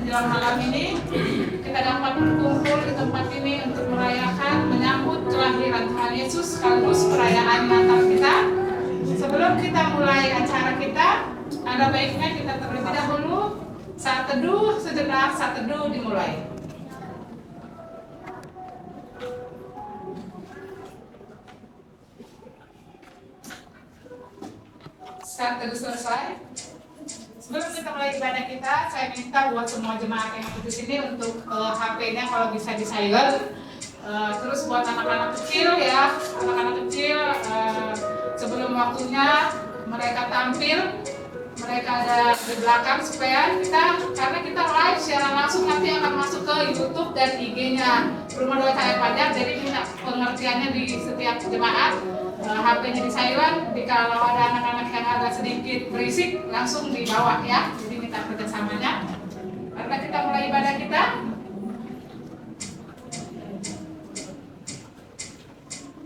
menjelang malam ini kita dapat berkumpul di tempat ini untuk merayakan, menyambut kelahiran Tuhan Yesus sekaligus perayaan Natal kita. Sebelum kita mulai acara kita, ada baiknya kita terlebih dahulu saat teduh sejenak, saat teduh dimulai. Saat teduh selesai, sebelum kita mulai ibadah kita, saya minta buat semua jemaat yang ada di sini untuk HP-nya kalau bisa di silent. Terus buat anak-anak kecil ya, anak-anak kecil sebelum waktunya mereka tampil, mereka ada di belakang supaya kita, karena kita live secara langsung nanti akan masuk ke YouTube dan IG-nya Rumah Doa Cahaya Fajar. Jadi minta pengertiannya di setiap jemaat. HP-nya di silent, kalau ada anak-anak yang agak sedikit berisik langsung dibawa ya. Jadi minta kerjasamanya. Karena kita mulai ibadah kita.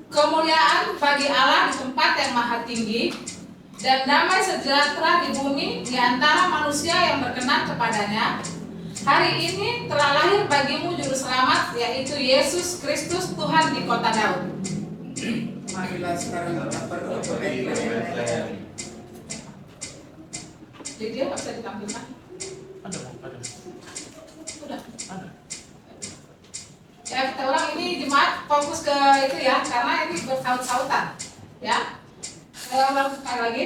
Kemuliaan bagi Allah di tempat yang maha tinggi dan damai sejahtera di bumi di antara manusia yang berkenan kepadanya. Hari ini telah lahir bagimu juru selamat, yaitu Yesus Kristus Tuhan di kota Daud. Marilah sekarang kita berdoa. Jadi dia nggak bisa ditampilkan? Ada. Udah. Ada. Ya kita ulang, ini jemaat fokus ke itu ya, karena ini bersaut-sautan. Ya. Saya ulang sekali lagi.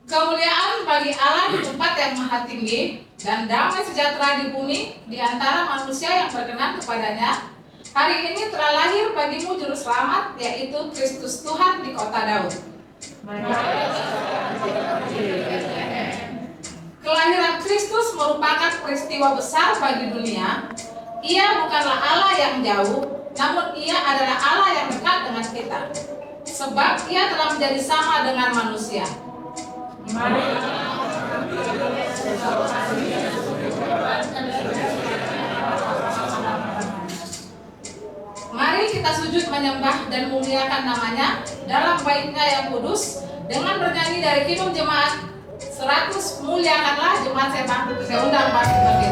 Kemuliaan bagi Allah di tempat yang maha tinggi dan damai sejahtera di bumi di antara manusia yang berkenan kepadanya. Hari ini telah lahir bagimu juru selamat, yaitu Kristus Tuhan di kota Daud. Kelahiran Kristus merupakan peristiwa besar bagi dunia. Ia bukanlah Allah yang jauh, namun ia adalah Allah yang dekat dengan kita. Sebab ia telah menjadi sama dengan manusia. Mari kita sujud menyembah dan memuliakan namanya dalam baitnya yang kudus dengan bernyanyi dari Kidung Jemaat 100, muliakanlah jemaat setan. Saya undang Pak Berdiri.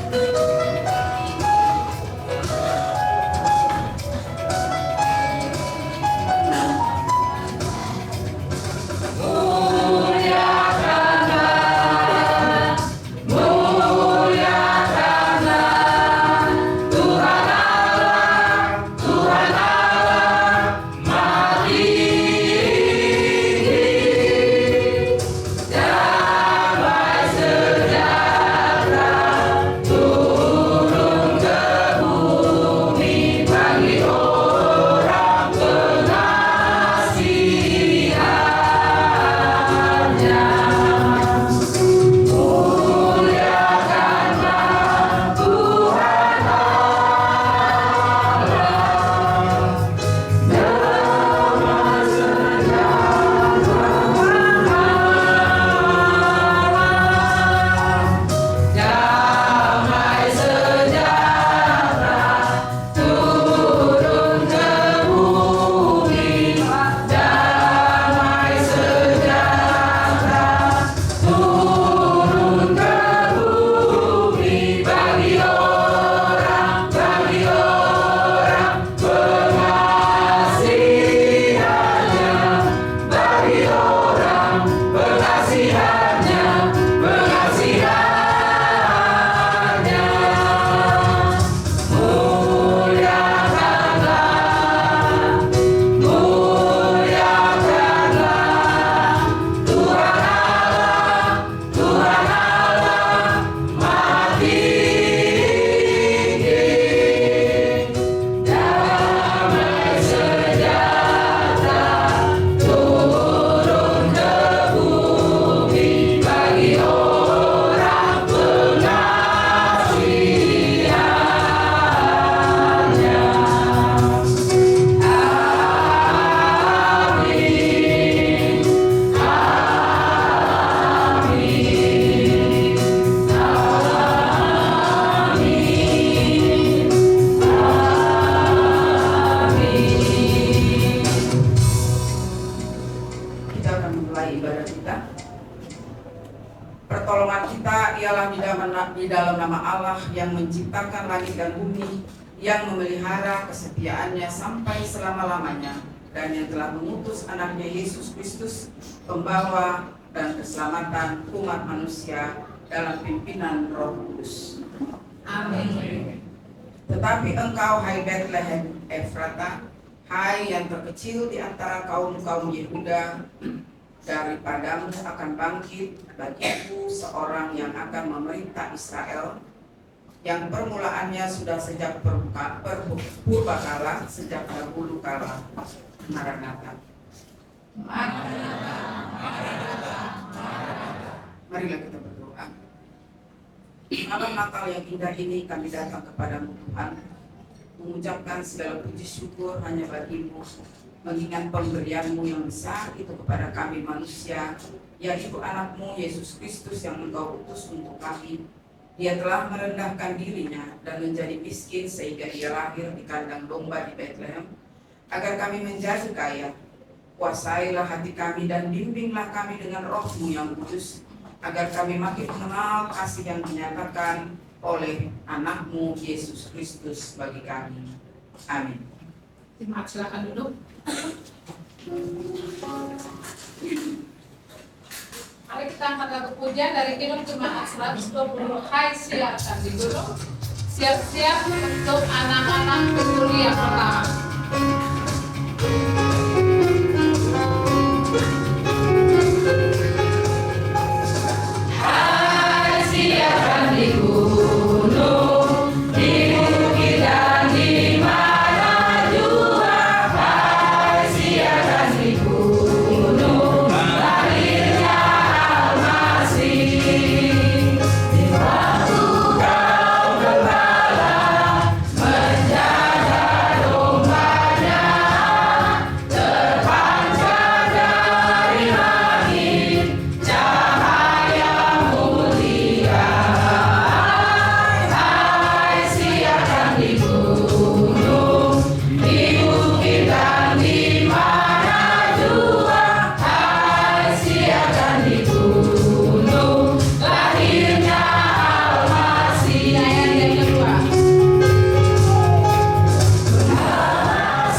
Damai nama Allah yang menciptakan langit dan bumi, yang memelihara kesetiaannya sampai selama-lamanya, dan yang telah mengutus anaknya Yesus Kristus, pembawa dan keselamatan umat manusia dalam pimpinan Roh Kudus. Amin. Tetapi engkau, hai Bethlehem Efrata, hai yang terkecil di antara kaum-kaum Yehuda, daripadamu akan bangkit bagiku seorang yang akan memerintah Israel, yang permulaannya sudah sejak purbakala, sejak dahulu kala. Maranatha. Marilah kita berdoa. Malam Natal yang indah ini kami datang kepadamu Tuhan, mengucapkan segala puji syukur hanya bagimu, mengingat pemberianmu yang besar itu kepada kami manusia, yaitu anakmu Yesus Kristus yang engkau utus untuk kami. Dia telah merendahkan dirinya dan menjadi miskin sehingga dia lahir di kandang domba di Bethlehem, agar kami menjadi kaya. Kuasailah hati kami dan bimbinglah kami dengan Roh-Mu yang kudus, agar kami makin mengenal kasih yang dinyatakan oleh anakmu Yesus Kristus bagi kami. Amin. Silakan duduk. Mari kita angkat lagu pujian dari Kidung Jemaat 120. Hai siapkan di gunung, siap-siap untuk anak-anak peduli yang pertama. Hai siapkan di gunung, di bukit dan di mana jua. Hai siapkan di gunung, lahirnya Al-Masih. Di waktu kau gembala menjaga dombanya, terpancar dari langit cahaya mulia. Hai siapkan di gunung, di bukit dan di mana jua. Hai siapkan di gunung, lahirnya Al-Masih. Ayat yang kedua.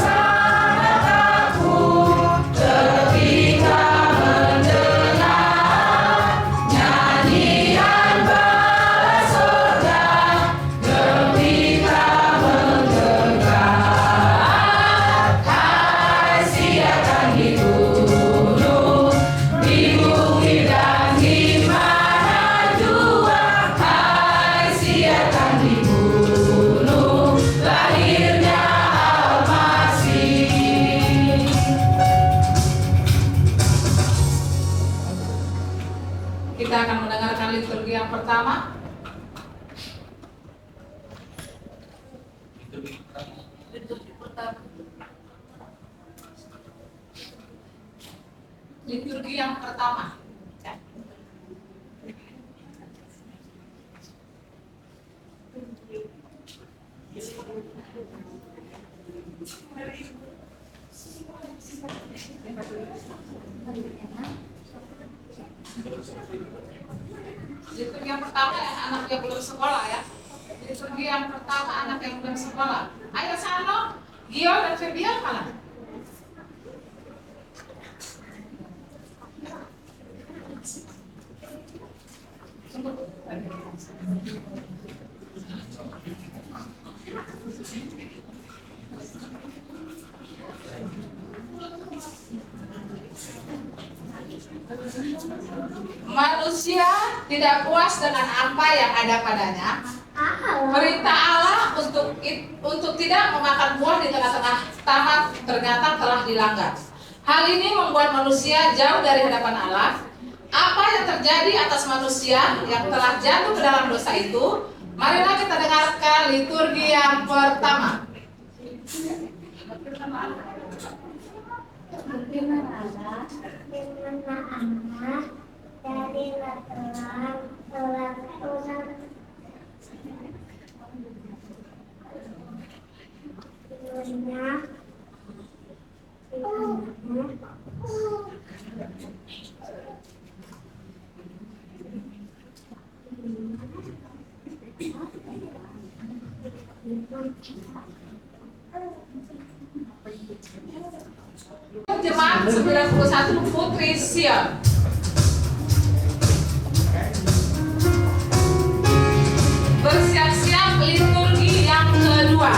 Sangat takut ketika mendengar nyanyian bala sorga, gembira menggegap. Hai siapkan di gunung, di bukit dan di mana jua. Hai siapkan di gunung, lahirnya Al-Masih. Kita akan mendengarkan liturgi yang pertama. Liturgi yang pertama. Liturgi yang pertama anak yang belum sekolah ya. Liturgi yang pertama anak yang belum sekolah. Ayo Sano, Gio dan Febian mana? Manusia tidak puas dengan apa yang ada padanya. Perintah Allah untuk tidak memakan buah di tengah-tengah taman ternyata telah dilanggar. Hal ini membuat manusia jauh dari hadapan Allah. Apa yang terjadi atas manusia yang telah jatuh ke dalam dosa itu? Marilah kita dengarkan liturgi yang pertama. Firman Allah dari laturan Jemaat 91 Putri Sion. Bersiap-siap liturgi yang kedua.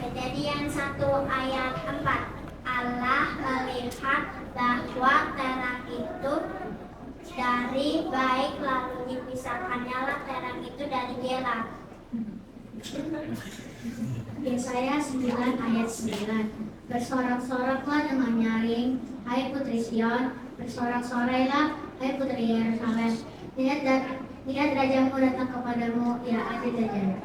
Kejadian 1 ayat 4. Allah melihat bahwa terang itu dari baik, lalu dipisahkannyalah terang itu dari gelap. Yesaya 9 ayat 9. Bersorak-soraklah dengan nyaring, hai putri Sion, bersorak-sorailah, hai putri Yerusalem. Lihat rajamu datang kepadamu, ya Adidajjal.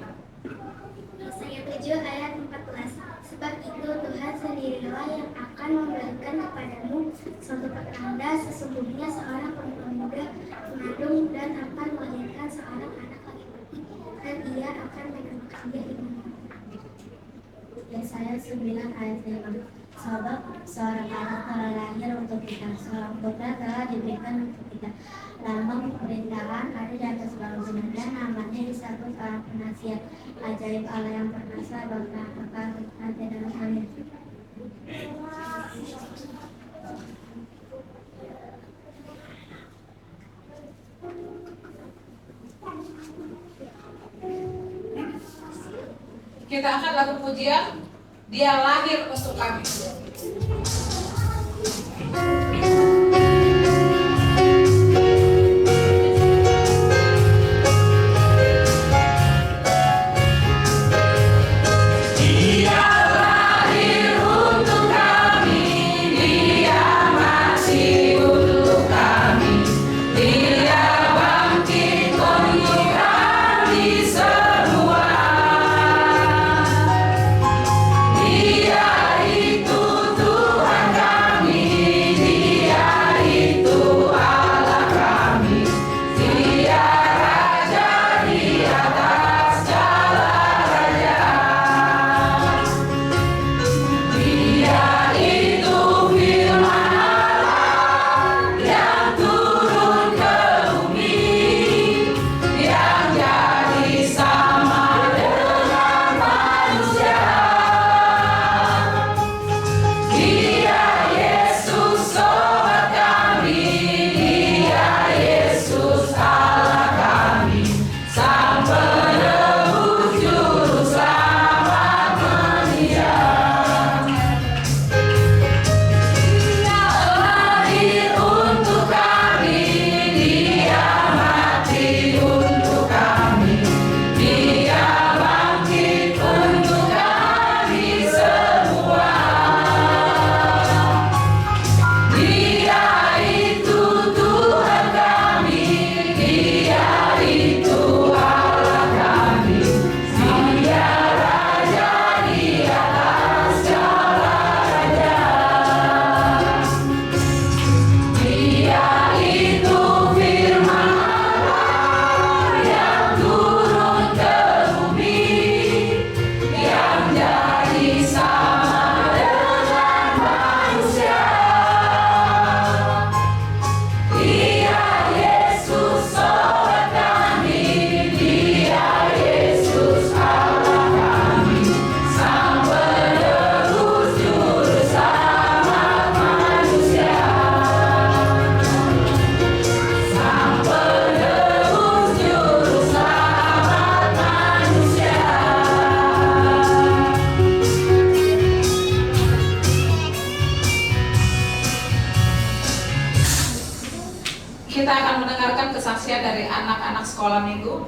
Yesaya 7 ayat 14. Sebab itu Tuhan sendirilah yang akan memberikan kepadamu suatu pertanda, sesungguhnya seorang perempuan muda mengandung dan akan melahirkan seorang anak laki-laki, dan ia akan menamakan dia Immanuel. Yesaya 9 ayat 5. Sebab seorang anak telah lahir untuk kita, seorang putra telah diberikan untuk kita. Lambang pemerintahan ada di atas bangsa, dan namanya disebut Allah Penasihat, ajaib Allah yang perkasa, Bapa kekal nanti dalam amin. Kita akan lagu pujian Dia Lahir Untuk Kami. Dia itu kesaksian dari anak-anak sekolah minggu.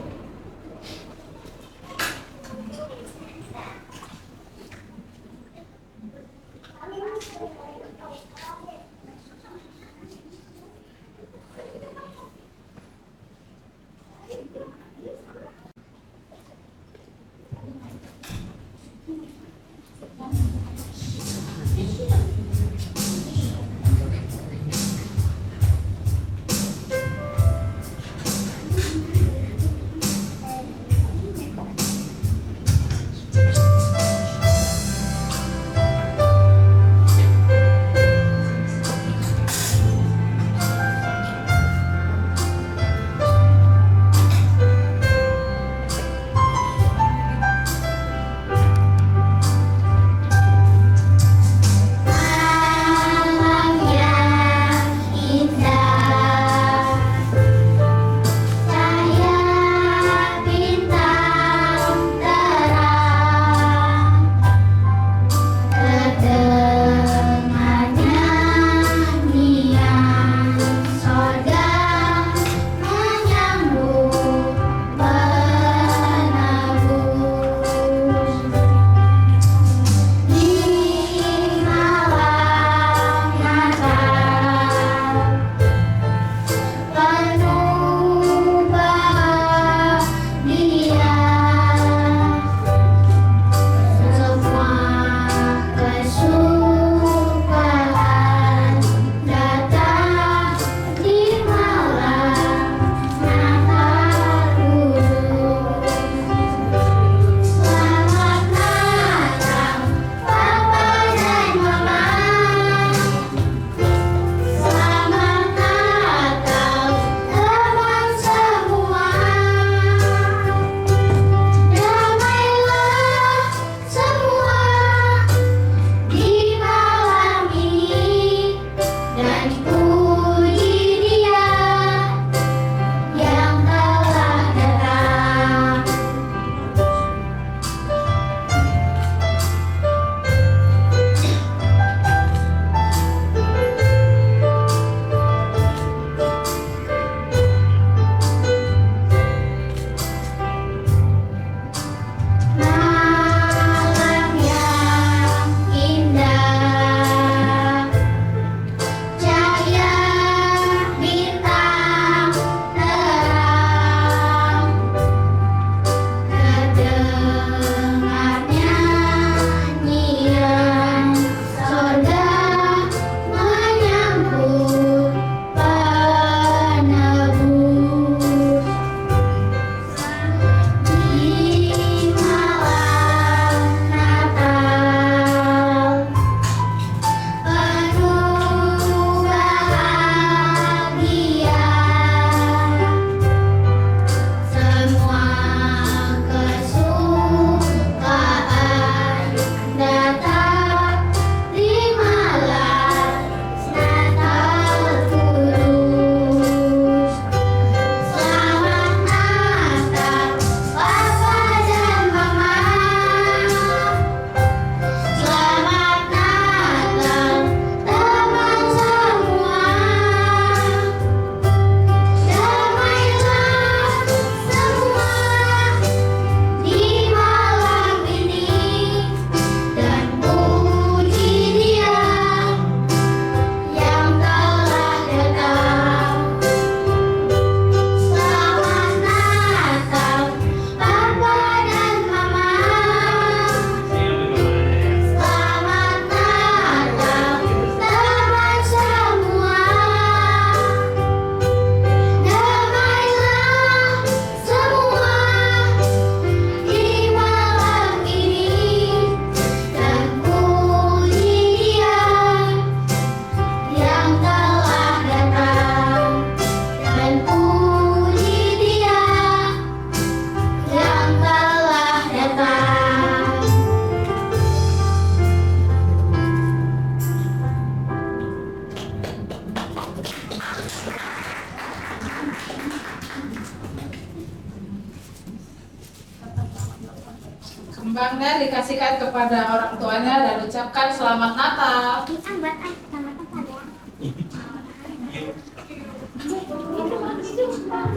Kembangnya dikasihkan kepada orang tuanya dan ucapkan selamat Natal. Selamat Natal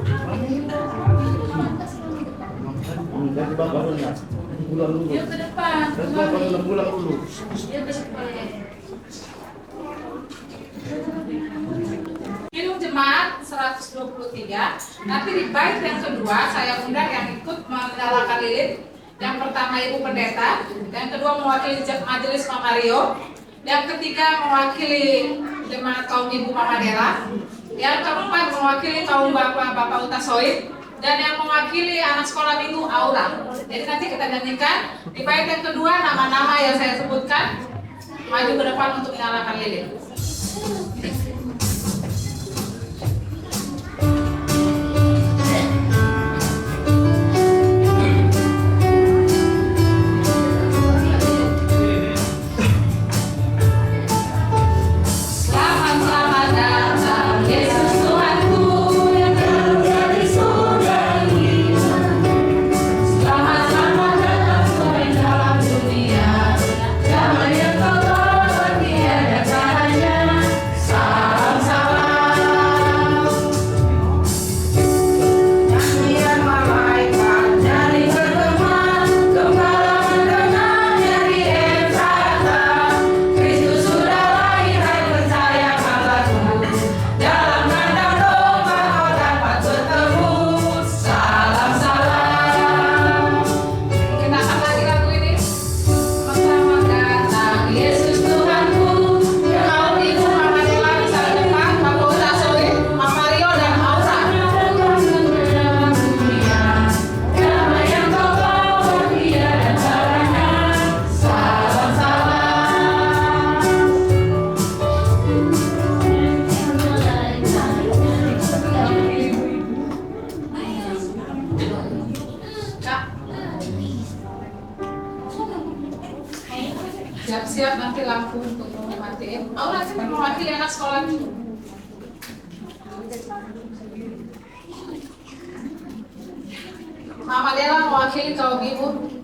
ya. Coba barunya. Pulang dulu. Yuk ke depan. Coba baru pulang dulu. Yuk ke depan. Minum jemaat 123. Nanti di bait yang kedua saya undang yang ikut menyalakan lilin. Yang pertama Ibu Pendeta, yang kedua mewakili majelis Mama Rio, yang ketiga mewakili jemaat kaum Ibu Mama Dela, yang keempat mewakili kaum Bapak Utasoid, dan yang mewakili anak sekolah minggu Aura. Jadi nanti kita nyanyikan di bait yang kedua nama-nama yang saya sebutkan maju ke depan untuk menyalakan lilin. Siap-siap nanti lampu untuk mematiin. Aura nanti mewakili anak sekolah minggu. Mama Dela mewakili kaum ibu.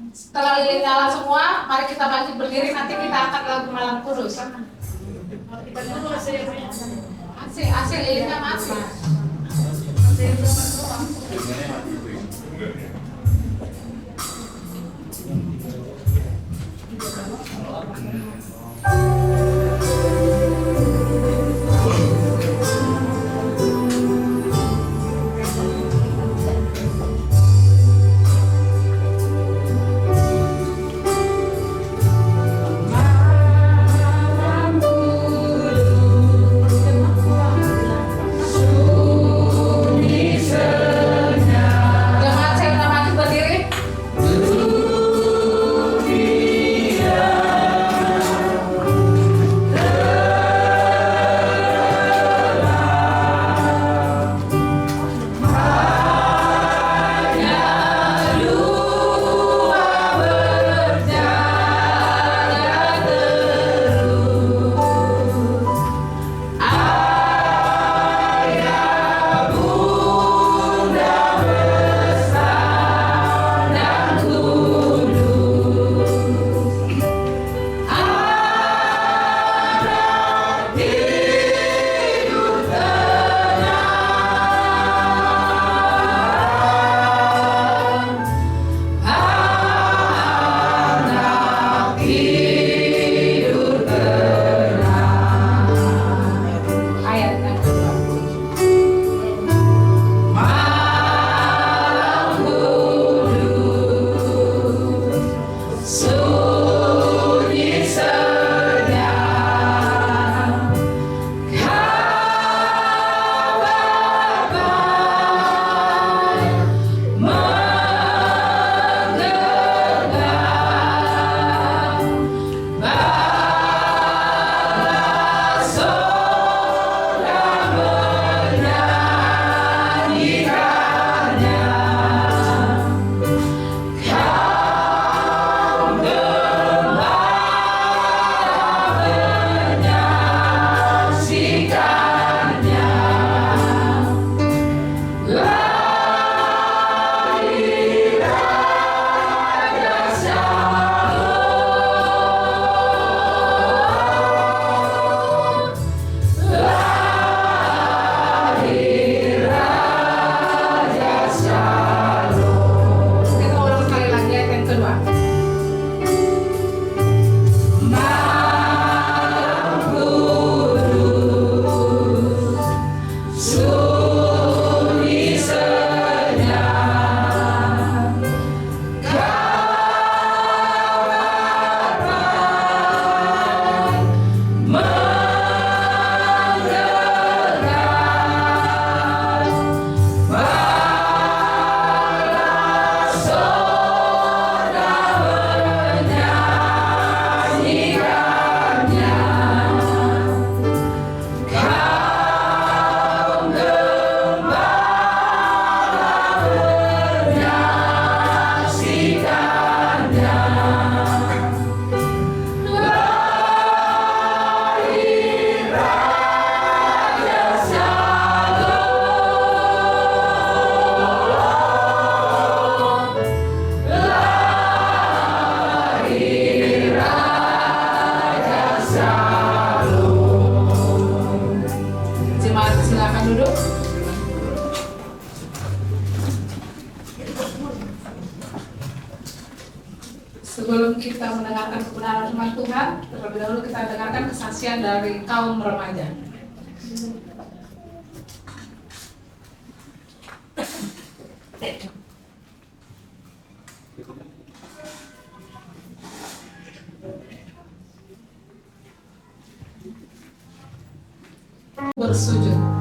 Setelah lilin nyala semua, mari kita bangkit berdiri. Nanti kita angkat lagu Malam Kudus. AC lilinnya mati. Malam Kudus, sebelum kita mendengarkan kebenaran firman Tuhan, terlebih dahulu kita dengarkan kesaksian dari kaum remaja. Bersujud.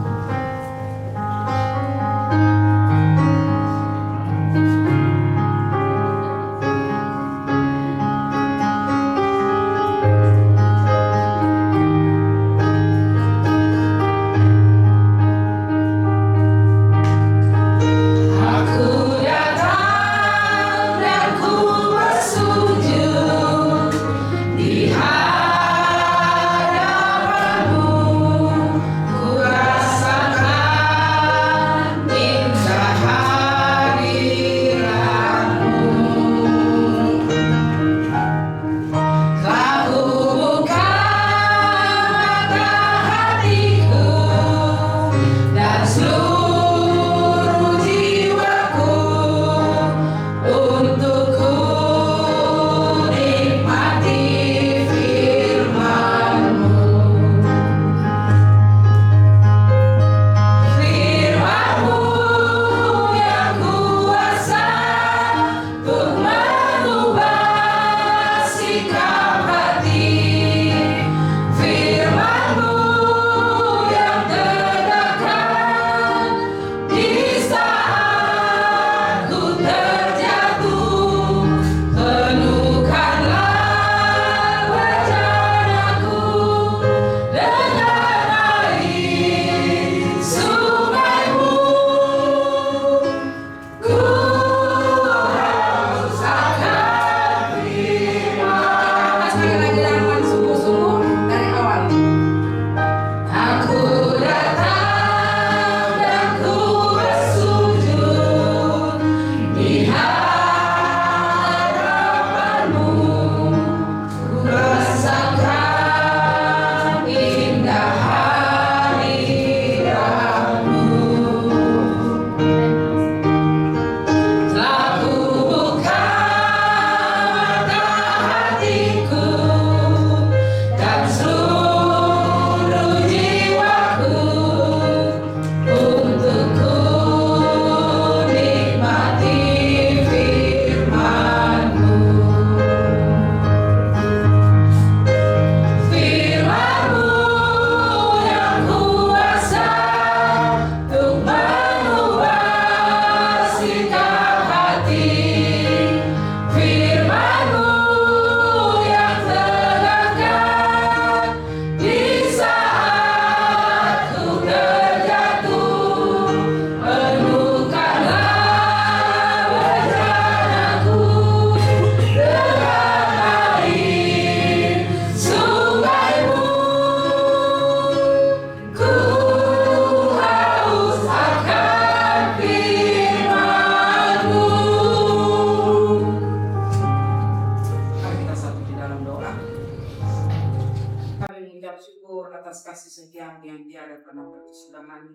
atas kasih setia yang tiada pernah berkesudahan.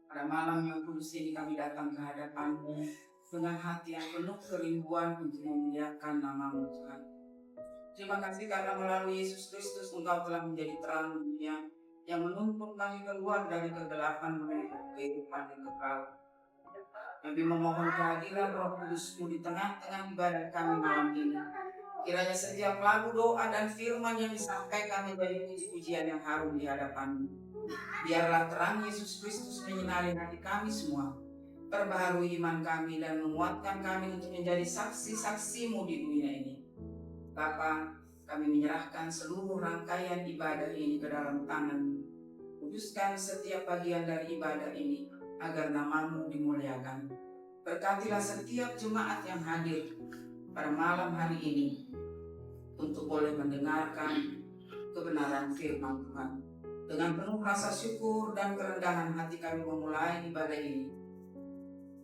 Pada malam yang kudus ini kami datang ke hadapan-Mu dengan hati yang penuh kerinduan untuk memuliakan nama-Mu Tuhan. Terima kasih karena melalui Yesus Kristus Engkau telah menjadi terang dunia yang menuntun kami keluar dari kegelapan menuju kehidupan yang kekal. Kami memohon kehadiran Roh Kudus-Mu di tengah-tengah ibadah kami malam ini. Kiranya setiap lagu, doa, dan firman yang disampaikan menjadi puji-pujian yang harum di hadapan-Mu. Biarlah terang Yesus Kristus menyinari hati kami semua, perbaharui iman kami dan menguatkan kami untuk menjadi saksi-saksi-Mu di dunia ini. Bapa, kami menyerahkan seluruh rangkaian ibadah ini ke dalam tangan-Mu. Kuduskan setiap bagian dari ibadah ini agar nama-Mu dimuliakan. Berkatilah setiap jemaat yang hadir pada malam hari ini untuk boleh mendengarkan kebenaran firman Tuhan. Dengan penuh rasa syukur dan kerendahan hati kami memulai ibadah ini.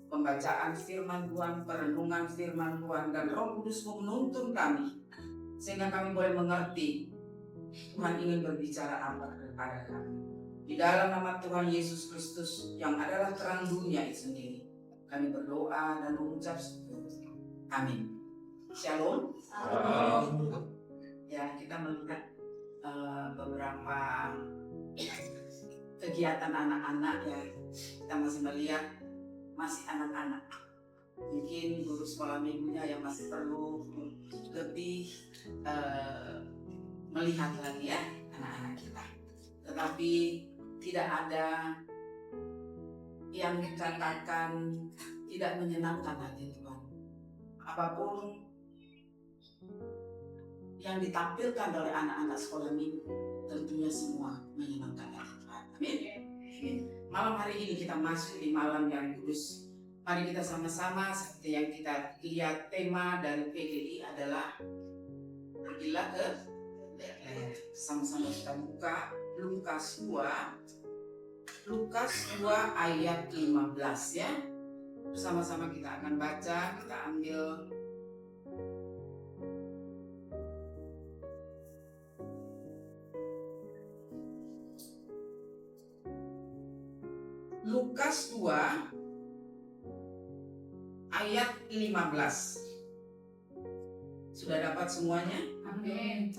Pembacaan firman Tuhan, perenungan firman Tuhan, dan Roh Kudus menuntun kami sehingga kami boleh mengerti Tuhan ingin berbicara apa kepada kami. Di dalam nama Tuhan Yesus Kristus yang adalah terang dunia itu sendiri, kami berdoa dan mengucap syukur. Amin. Shalom. Ya, kita melihat beberapa kegiatan anak-anak ya. Kita masih melihat masih anak-anak. Mungkin guru sekolah minggunya yang masih perlu lebih melihat lagi ya anak-anak kita. Tetapi tidak ada yang dikatakan tidak menyenangkan hati Tuhan. Apapun yang ditampilkan oleh anak-anak sekolah minggu tentunya semua menyenangkan hati Tuhan. Amin. Malam hari ini kita masuk di malam yang kudus. Mari kita sama-sama seperti yang kita lihat tema dari PGI adalah pergilah ke Betlehem. Sama-sama kita buka Lukas 2 ayat 15 ya. Bersama-sama kita akan baca, kita ambil Lukas 2 ayat 15. Sudah dapat semuanya? Amin.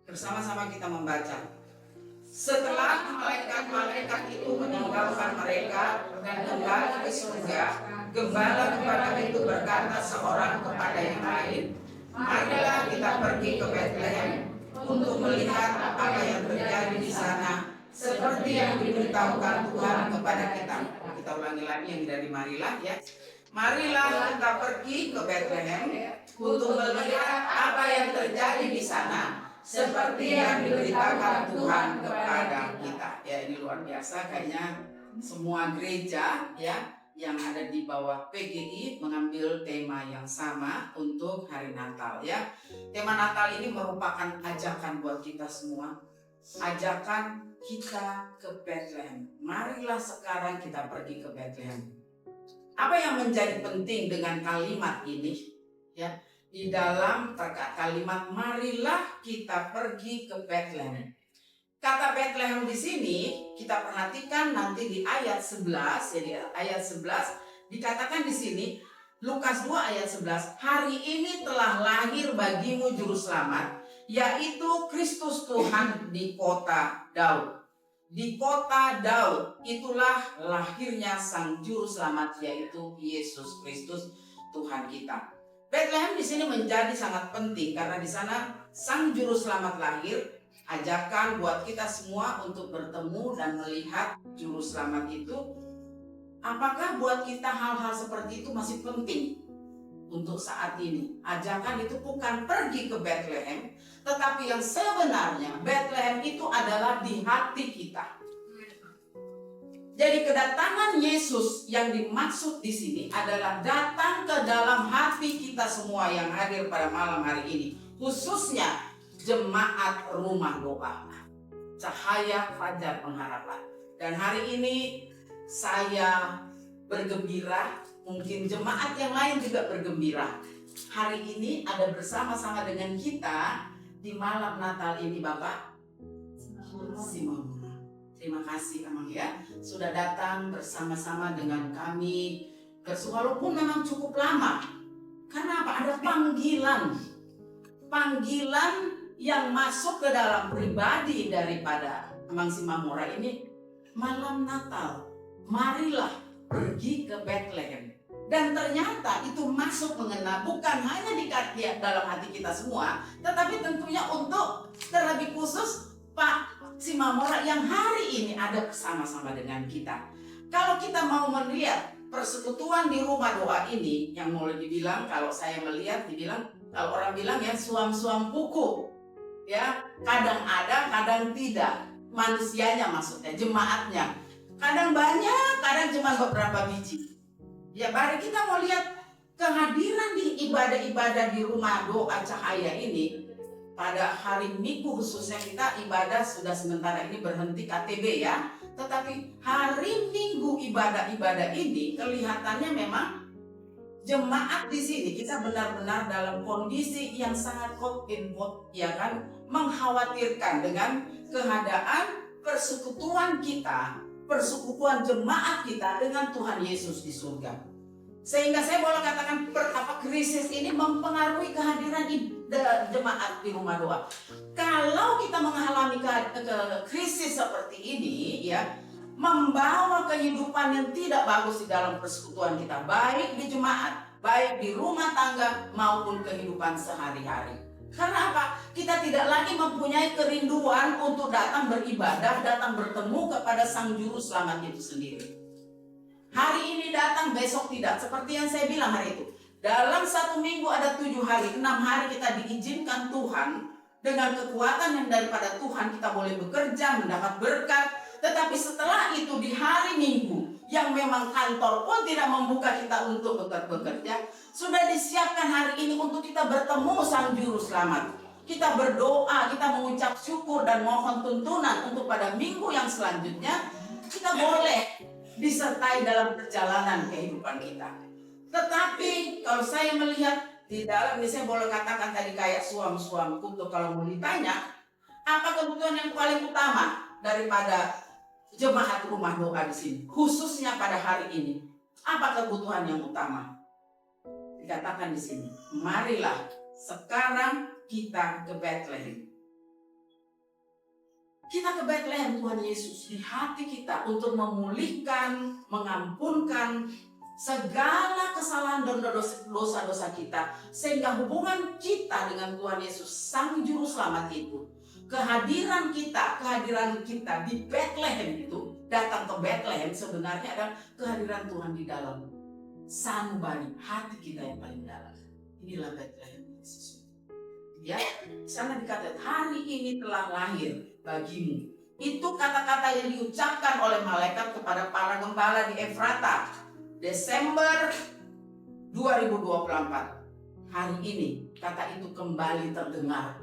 Bersama-sama kita membaca. Setelah malaikat-malaikat itu meninggalkan mereka dan kembali ke surga, gembala-gembala itu berkata seorang kepada yang lain, marilah kita pergi ke Betlehem untuk melihat apa yang terjadi di sana, seperti yang diberitahukan Tuhan kepada kita. Kita ulangi lagi yang dari marilah ya. Marilah kita pergi ke Betlehem untuk melihat apa yang terjadi di sana, seperti yang diberitakan Tuhan kepada kita. Ya, ini luar biasa. Kayaknya semua gereja ya yang ada di bawah PGI mengambil tema yang sama untuk hari Natal ya. Tema Natal ini merupakan ajakan buat kita semua. Ajakan kita ke Betlehem. Marilah sekarang kita pergi ke Betlehem. Apa yang menjadi penting dengan kalimat ini? Ya, di dalam kalimat marilah kita pergi ke Betlehem. Kata Betlehem di sini kita perhatikan nanti di ayat 11, jadi ayat 11 dikatakan di sini Lukas 2 ayat 11, hari ini telah lahir bagimu juru selamat, yaitu Kristus Tuhan di kota Daud. Di kota Daud itulah lahirnya sang juru selamat, yaitu Yesus Kristus Tuhan kita. Betlehem di sini menjadi sangat penting karena di sana sang juru selamat lahir. Ajakan buat kita semua untuk bertemu dan melihat juru selamat itu. Apakah buat kita hal-hal seperti itu masih penting untuk saat ini? Ajakan itu bukan pergi ke Betlehem, tetapi yang sebenarnya Betlehem itu adalah di hati kita. Jadi kedatangan Yesus yang dimaksud di sini adalah datang ke dalam hati kita semua yang hadir pada malam hari ini, khususnya jemaat rumah doa, cahaya fajar pengharapan. Dan hari ini saya bergembira, mungkin jemaat yang lain juga bergembira. Hari ini ada bersama-sama dengan kita di malam Natal ini Bapak Simamura. Terima kasih Amang ya, sudah datang bersama-sama dengan kami. Walaupun memang cukup lama. Karena apa? Ada panggilan yang masuk ke dalam pribadi daripada Amang Simamura ini. Malam Natal, marilah pergi ke Betlehem. Dan ternyata itu masuk mengena bukan hanya di dalam hati kita semua, tetapi tentunya untuk terlebih khusus Pak Simamura yang hari ini ada bersama-sama dengan kita. Kalau kita mau melihat persekutuan di rumah doa ini, yang mau dibilang, kalau saya melihat dibilang, kalau orang bilang ya suam-suam kuku, ya kadang ada, kadang tidak. Manusianya maksudnya, jemaatnya. Kadang banyak, kadang cuma beberapa biji. Ya, mari kita mau lihat kehadiran di ibadah-ibadah di rumah doa cahaya ini. Pada hari Minggu khususnya kita ibadah sudah sementara ini berhenti KTB ya. Tetapi hari Minggu ibadah-ibadah ini kelihatannya memang jemaat di sini kita benar-benar dalam kondisi yang sangat ya kan, mengkhawatirkan dengan keadaan persekutuan kita, persekutuan jemaat kita dengan Tuhan Yesus di surga. Sehingga saya boleh katakan krisis ini mempengaruhi kehadiran jemaat di rumah doa. Kalau kita mengalami krisis seperti ini, ya, membawa kehidupan yang tidak bagus di dalam persekutuan kita, baik di jemaat, baik di rumah tangga maupun kehidupan sehari-hari. Karena apa? Kita tidak lagi mempunyai kerinduan untuk datang beribadah, datang bertemu kepada Sang Juru Selamat itu sendiri. Hari ini datang, besok tidak. Seperti yang saya bilang hari itu. Dalam 1 minggu ada 7 hari, 6 hari kita diizinkan Tuhan. Dengan kekuatan yang daripada Tuhan kita boleh bekerja, mendapat berkat. Tetapi setelah itu di hari Minggu, yang memang kantor pun tidak membuka kita untuk bekerja, sudah disiapkan hari ini untuk kita bertemu Sang Juru Selamat. Kita berdoa, kita mengucap syukur dan mohon tuntunan untuk pada minggu yang selanjutnya kita boleh disertai dalam perjalanan kehidupan kita. Tetapi kalau saya melihat di dalam ini, saya boleh katakan tadi kayak suam-suamku tuh, kalau mau ditanya apa kebutuhan yang paling utama daripada jemaat rumah doa di sini, khususnya pada hari ini, apa kebutuhan yang utama? Dikatakan di sini, marilah sekarang kita ke Bethlehem. Kita ke Bethlehem Tuhan Yesus di hati kita untuk memulihkan, mengampunkan segala kesalahan dan dosa-dosa kita. Sehingga hubungan kita dengan Tuhan Yesus, Sang Juru Selamat itu, kehadiran kita di Bethlehem itu, datang ke Bethlehem sebenarnya adalah kehadiran Tuhan di dalam sanubari hati kita yang paling dalam. Inilah Bethlehem Yesus. Ya, sana dikatakan hari ini telah lahir bagimu. Itu kata-kata yang diucapkan oleh malaikat kepada para gembala di Efrata, Desember 2024. Hari ini kata itu kembali terdengar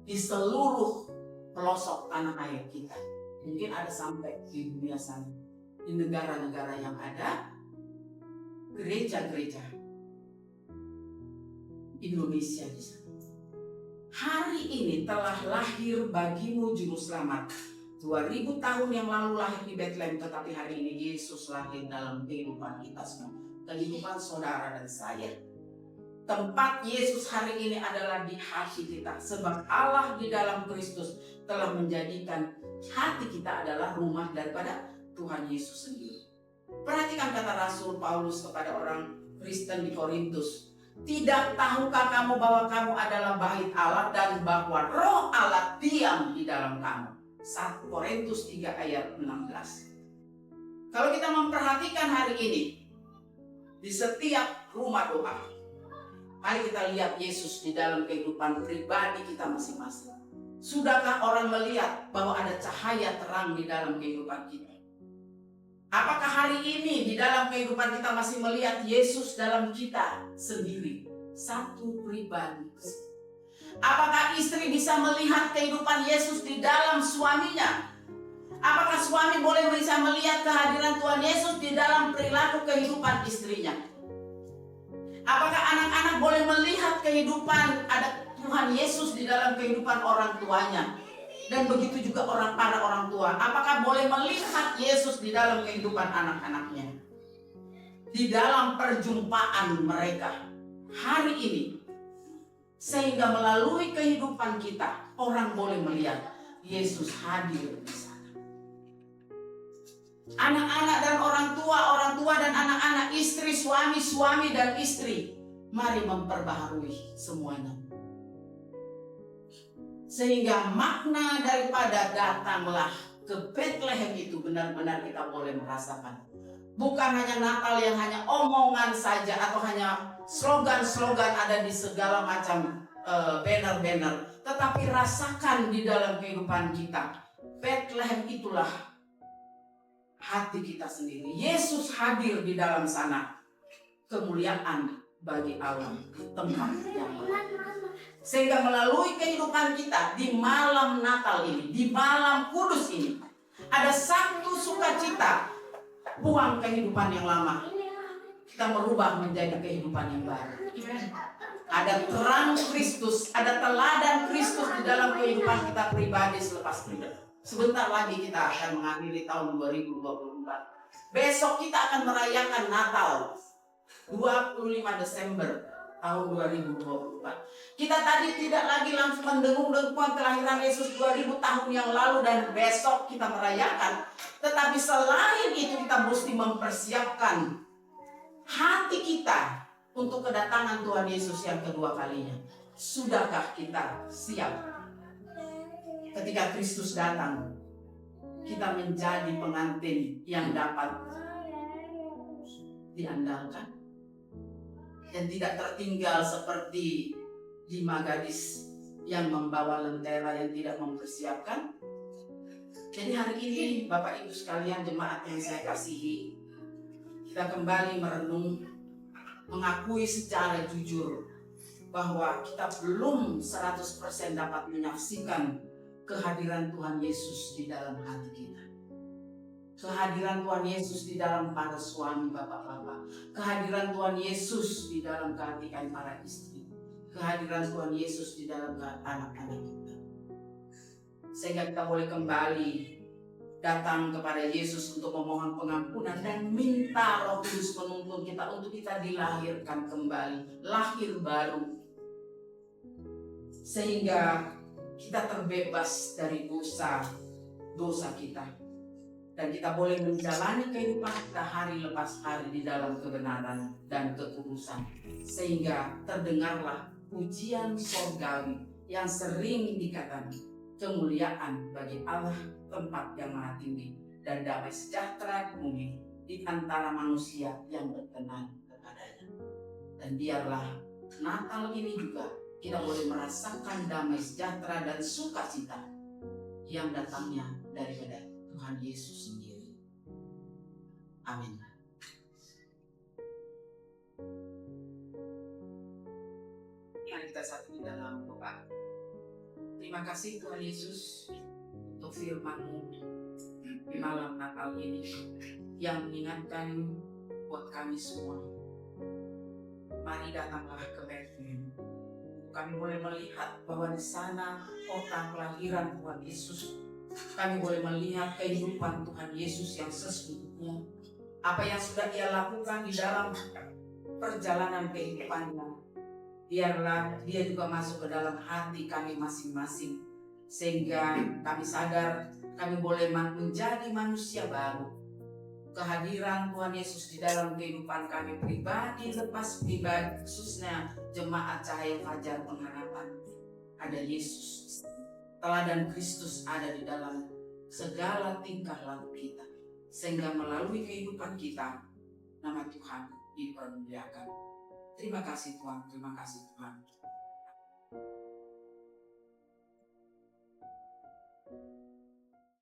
di seluruh pelosok tanah air kita. Mungkin ada sampai di dunia sana, di negara-negara yang ada gereja-gereja Indonesia di sana. Hari ini telah lahir bagimu Juru Selamat. 2000 tahun yang lalu lahir di Bethlehem, tetapi hari ini Yesus lahir dalam kehidupan kita semua. Kehidupan saudara dan saya. Tempat Yesus hari ini adalah di hati kita. Sebab Allah di dalam Kristus telah menjadikan hati kita adalah rumah daripada Tuhan Yesus sendiri. Perhatikan kata Rasul Paulus kepada orang Kristen di Korintus. Tidak tahukah kamu bahwa kamu adalah bait Allah dan bahwa Roh Allah diam di dalam kamu? 1 Korintus 3 ayat 16. Kalau kita memperhatikan hari ini di setiap rumah doa, mari kita lihat Yesus di dalam kehidupan pribadi kita masing-masing. Sudahkah orang melihat bahwa ada cahaya terang di dalam kehidupan kita? Apakah hari ini di dalam kehidupan kita masih melihat Yesus dalam kita sendiri? Satu pribadi. Apakah istri bisa melihat kehidupan Yesus di dalam suaminya? Apakah suami boleh bisa melihat kehadiran Tuhan Yesus di dalam perilaku kehidupan istrinya? Apakah anak-anak boleh melihat kehidupan ada Tuhan Yesus di dalam kehidupan orang tuanya? Dan begitu juga para orang tua. Apakah boleh melihat Yesus di dalam kehidupan anak-anaknya? Di dalam perjumpaan mereka hari ini. Sehingga melalui kehidupan kita, orang boleh melihat Yesus hadir di sana. Anak-anak dan orang tua dan anak-anak, istri, suami dan istri. Mari memperbaharui semuanya. Sehingga makna daripada datanglah ke Bethlehem itu benar-benar kita boleh merasakan. Bukan hanya Natal yang hanya omongan saja atau hanya slogan-slogan ada di segala macam banner-banner. Tetapi rasakan di dalam kehidupan kita. Bethlehem itulah hati kita sendiri. Yesus hadir di dalam sana. Kemuliaan bagi Allah di tempat yang lain. Sehingga melalui kehidupan kita di malam Natal ini, di malam kudus ini, ada satu sukacita, buang kehidupan yang lama. Kita merubah menjadi kehidupan yang baru. Ada terang Kristus, ada teladan Kristus di dalam kehidupan kita pribadi selepas ini. Sebentar lagi kita akan mengakhiri tahun 2024. Besok kita akan merayakan Natal. 25 Desember tahun 2024. Kita tadi tidak lagi langsung mendengung-dengung kelahiran Yesus 2000 tahun yang lalu dan besok kita merayakan. Tetapi selain itu kita mesti mempersiapkan hati kita untuk kedatangan Tuhan Yesus yang kedua kalinya. Sudahkah kita siap? Ketika Kristus datang, kita menjadi pengantin yang dapat diandalkan dan tidak tertinggal seperti 5 gadis yang membawa lentera yang tidak mempersiapkan. Jadi hari ini Bapak Ibu sekalian, jemaat yang saya kasihi, kita kembali merenung, mengakui secara jujur bahwa kita belum 100% dapat menyaksikan kehadiran Tuhan Yesus di dalam hati kita. Kehadiran Tuhan Yesus di dalam para suami, bapak-bapak. Kehadiran Tuhan Yesus di dalam kehadiran para istri. Kehadiran Tuhan Yesus di dalam anak-anak kita. Sehingga kita boleh kembali datang kepada Yesus untuk memohon pengampunan dan minta Roh Kudus menuntun kita untuk kita dilahirkan kembali, lahir baru. Sehingga kita terbebas dari dosa kita. Dan kita boleh menjalani kehidupan kita hari lepas hari di dalam kebenaran dan kekudusan. Sehingga terdengarlah pujian sorgawi yang sering dikatakan, kemuliaan bagi Allah tempat yang maha tinggi dan damai sejahtera di bumi di antara manusia yang berkenan kepadanya. Dan biarlah Natal ini juga kita boleh merasakan damai sejahtera dan sukacita yang datangnya daripada Tuhan Yesus sendiri. Amin. Mari kita satu di dalam doa. Terima kasih Tuhan Yesus untuk firman-Mu di malam Natal ini yang mengingatkan buat kami semua. Mari datanglah ke Bethlehem. Kami boleh melihat bahwa di sana kota kelahiran Tuhan Yesus. Kami boleh melihat kehidupan Tuhan Yesus yang sesungguhnya. Apa yang sudah Ia lakukan di dalam perjalanan kehidupannya. Biarlah Dia juga masuk ke dalam hati kami masing-masing. Sehingga kami sadar kami boleh menjadi manusia baru. Kehadiran Tuhan Yesus di dalam kehidupan kami pribadi, lepas pribadi, khususnya jemaat Cahaya Fajar Pengharapan. Ada Yesus. Teladan Kristus ada di dalam segala tingkah laku kita. Sehingga melalui kehidupan kita, nama Tuhan dipermuliakan. Terima kasih Tuhan, terima kasih Tuhan.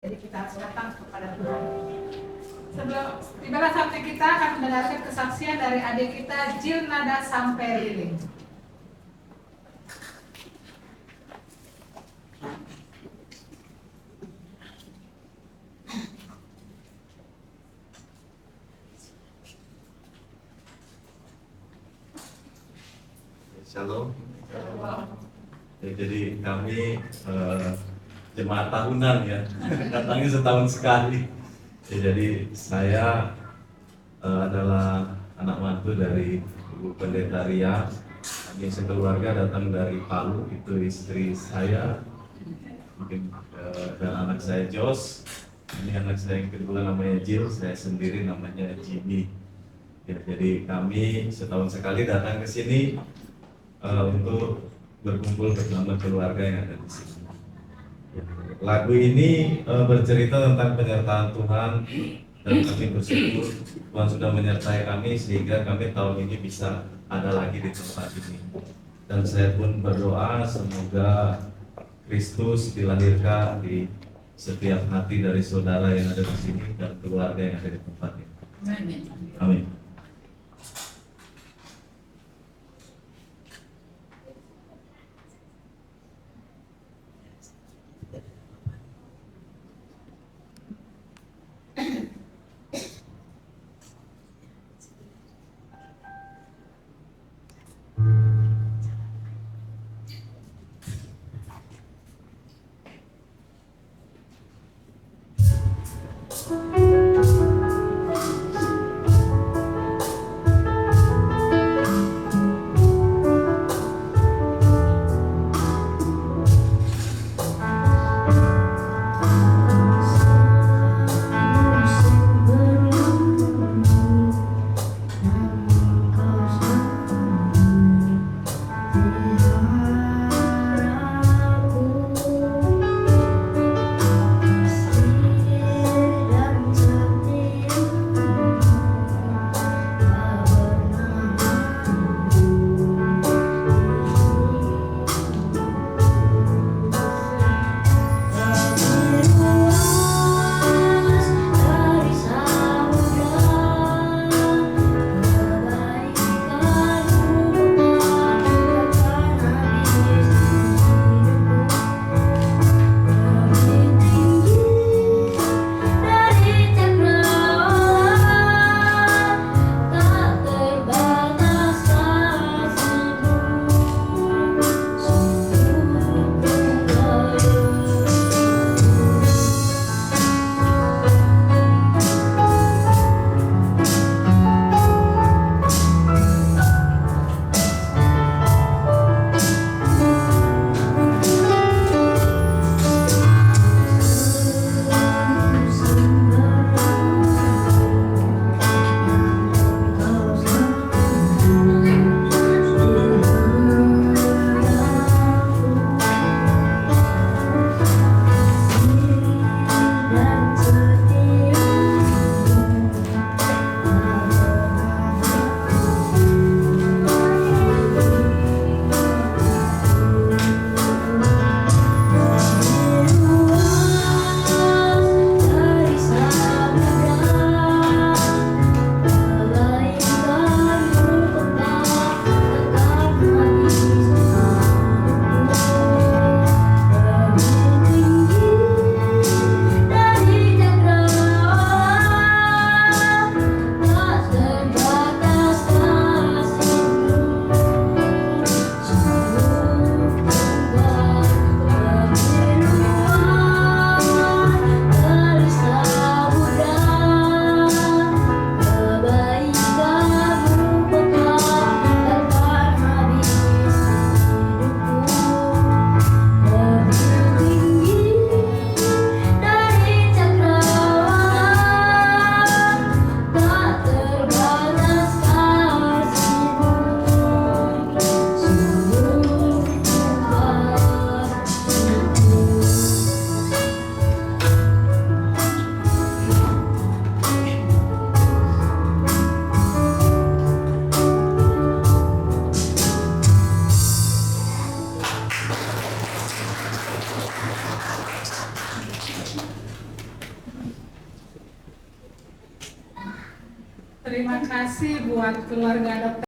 Jadi kita harus datang kepada Tuhan. Sebelum tibalah saatnya kita akan mendengarkan kesaksian dari adik kita Jill Nada Samperiling. Shalom. Ya, jadi kami jemaat tahunan ya, datangnya setahun sekali. Ya, jadi saya adalah anak mantu dari Ibu Pendeta Ria. Kami sekeluarga datang dari Palu, itu istri saya, mungkin dan anak saya Jos. Ini anak saya yang kedua namanya Jill, saya sendiri namanya Jimmy. Ya, jadi kami setahun sekali datang ke sini untuk berkumpul bersama keluarga yang ada di sini. Lagu ini bercerita tentang penyertaan Tuhan dan kami bersyukur Tuhan sudah menyertai kami sehingga kami tahun ini bisa ada lagi di tempat ini. Dan saya pun berdoa semoga Kristus dilahirkan di setiap hati dari saudara yang ada di sini dan keluarga yang ada di tempat ini. Amin. Amin. kasih buat keluarga dokter.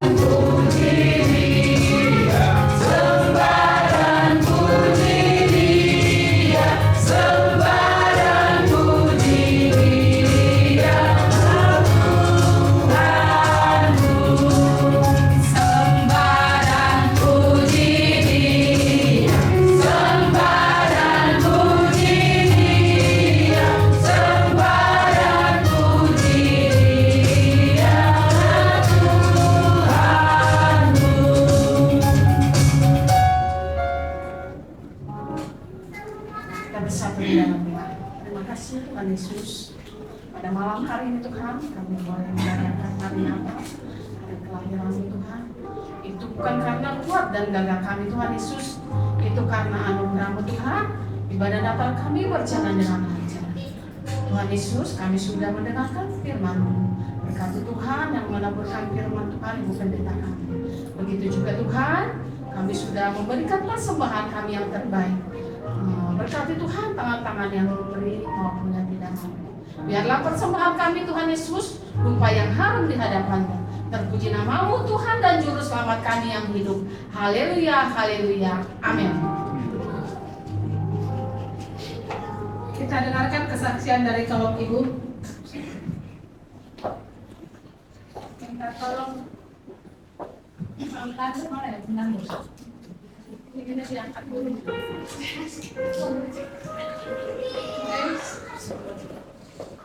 Kita bersatu di dalam doa. Terima kasih Tuhan Yesus. Pada malam hari ini Tuhan, kami boleh merayakan hari Natal, hari kelahiran Tuhan. Itu bukan karena kuat dan gagah kami Tuhan Yesus, itu karena anugerah-Mu Tuhan. Ibadah Natal kami berjalan dengan lancar. Tuhan Yesus, kami sudah mendengarkan firman-Mu. Berkati Tuhan yang menaburkan firman Tuhan, Ibu Pendeta kami. Begitu juga Tuhan, kami sudah memberikan persembahan kami yang terbaik. Berkati Tuhan tangan-tangan yang memberi maupun yang tidak mampu. Biarlah persembahan kami Tuhan Yesus rupa yang harum di hadapan-Mu. Terpuji nama-Mu Tuhan dan Juru Selamat kami yang hidup. Haleluya, haleluya, amin. Kita dengarkan kesaksian dari kaum ibu. Minta tolong angkat mana ya, penanggung. Ini diangkat dulu.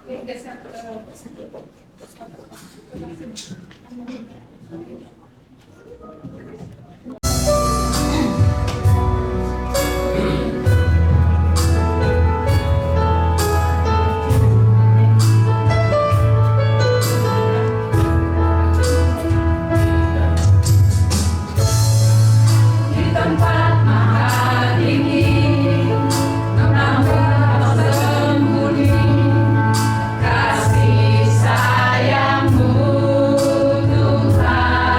Ini geser ke Kasih sayang-Mu Tuhan.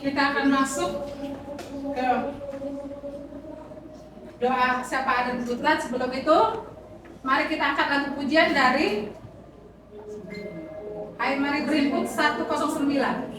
kita akan masuk ke doa syafaat dan tuntunan. Sebelum itu, mari kita angkat lagu pujian dari I Mari Berimput 109.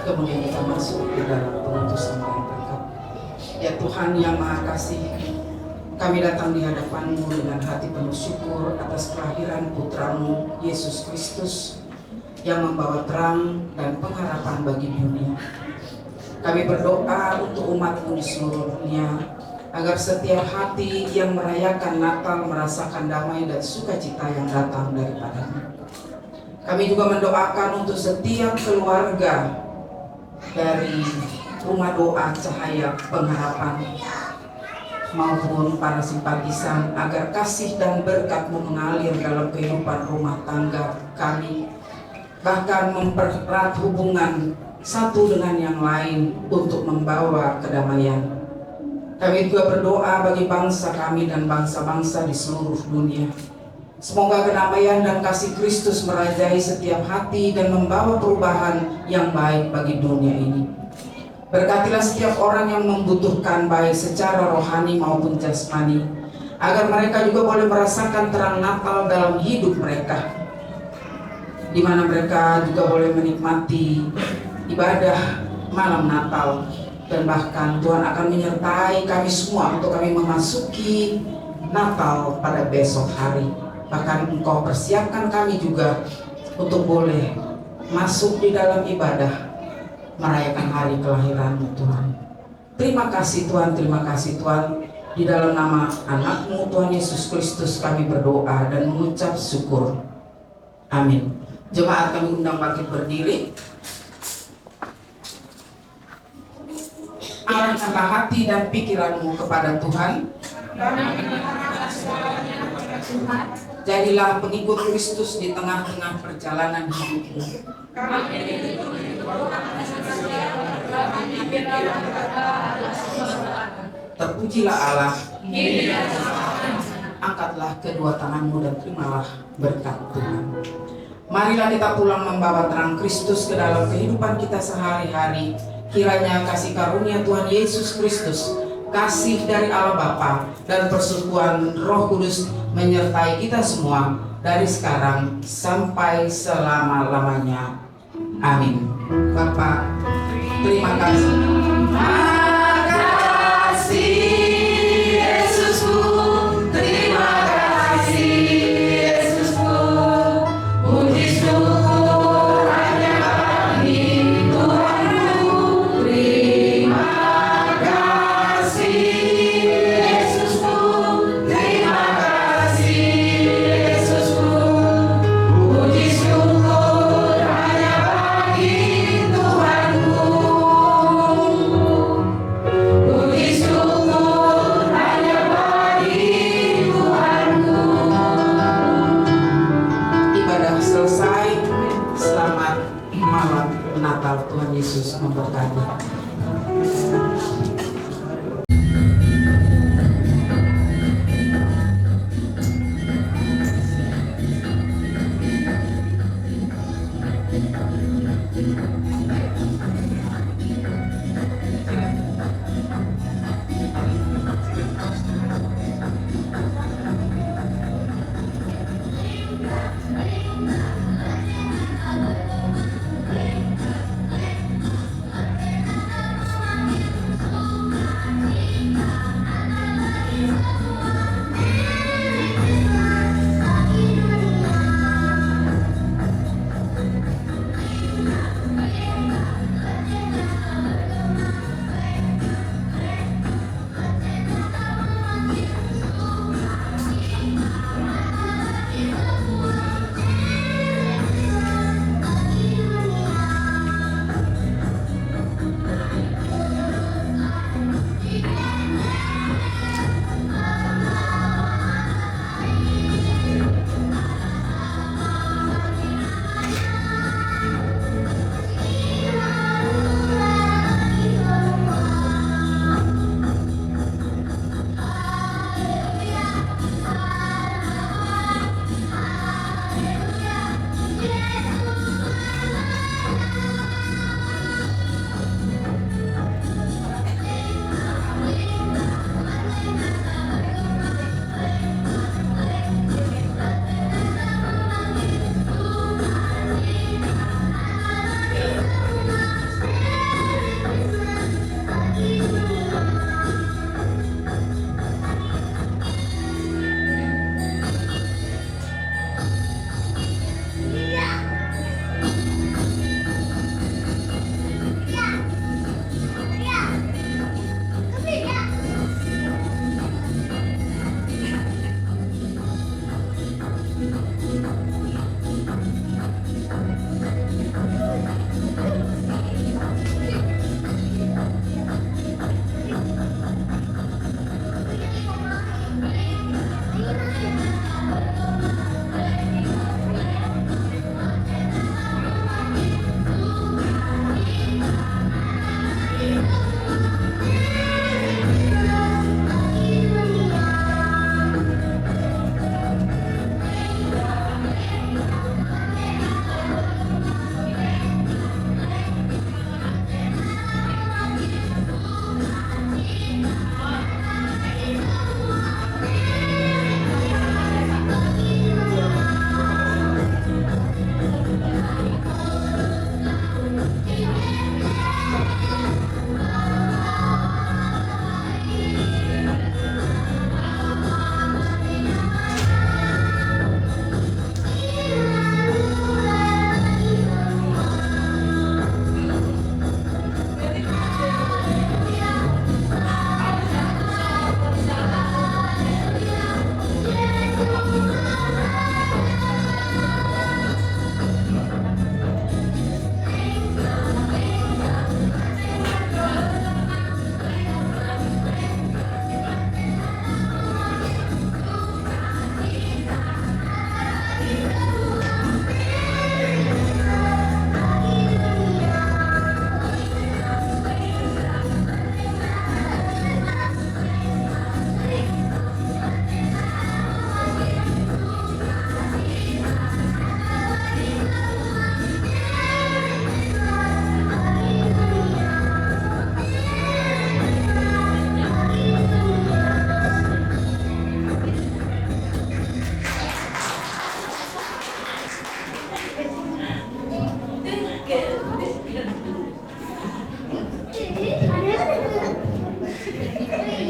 Kemudian kita masuk ke dalam pengutusan berangkat. Ya Tuhan yang Maha Kasih, kami datang di hadapan-Mu dengan hati penuh syukur atas kelahiran Putra-Mu, Yesus Kristus, yang membawa terang dan pengharapan bagi dunia. Kami berdoa untuk umat-Mu di seluruh dunia, agar setiap hati yang merayakan Natal merasakan damai dan sukacita yang datang daripada-Mu. Kami juga mendoakan untuk setiap keluarga dari Rumah Doa Cahaya Pengharapan maupun para simpatisan, agar kasih dan berkat-Mu mengalir dalam kehidupan rumah tangga kami, bahkan mempererat hubungan satu dengan yang lain untuk membawa kedamaian. Kami juga berdoa bagi bangsa kami dan bangsa-bangsa di seluruh dunia. Semoga kedamaian dan kasih Kristus merajai setiap hati dan membawa perubahan yang baik bagi dunia ini. Berkatilah setiap orang yang membutuhkan baik secara rohani maupun jasmani, agar mereka juga boleh merasakan terang Natal dalam hidup mereka, di mana mereka juga boleh menikmati ibadah malam Natal. Dan bahkan Tuhan akan menyertai kami semua untuk kami memasuki Natal pada besok hari. Bahkan Engkau persiapkan kami juga untuk boleh masuk di dalam ibadah merayakan hari kelahiran-Mu Tuhan. Terima kasih Tuhan, terima kasih Tuhan. Di dalam nama anak-Mu Tuhan Yesus Kristus kami berdoa dan mengucap syukur. Amin. Jemaat kami undang bangkit berdiri. Arahkanlah hati dan pikiran-Mu kepada Tuhan. Jadilah pengikut Kristus di tengah-tengah perjalanan hidupmu. Terpujilah Allah. Angkatlah kedua tanganmu dan terimalah berkat Tuhan. Marilah kita pulang membawa terang Kristus ke dalam kehidupan kita sehari-hari. Kiranya kasih karunia Tuhan Yesus Kristus, kasih dari Allah Bapa, dan persekutuan Roh Kudus menyertai kita semua dari sekarang sampai selama-lamanya. Amin. Bapak, terima kasih. Puji syukur hanya bagi Tuhan Yesus memberkati.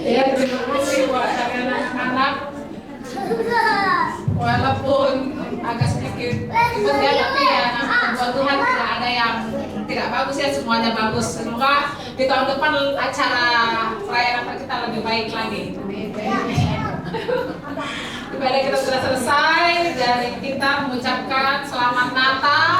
Ya, terima kasih buat kalian anak-anak. Walaupun agak sedikit ribet ya, tapi ya buat Tuhan tidak ada yang tidak bagus ya, semuanya bagus. Semoga di tahun depan acara perayaan Natal kita lebih baik lagi. Ibadah kita sudah selesai, dari kita mengucapkan selamat Natal.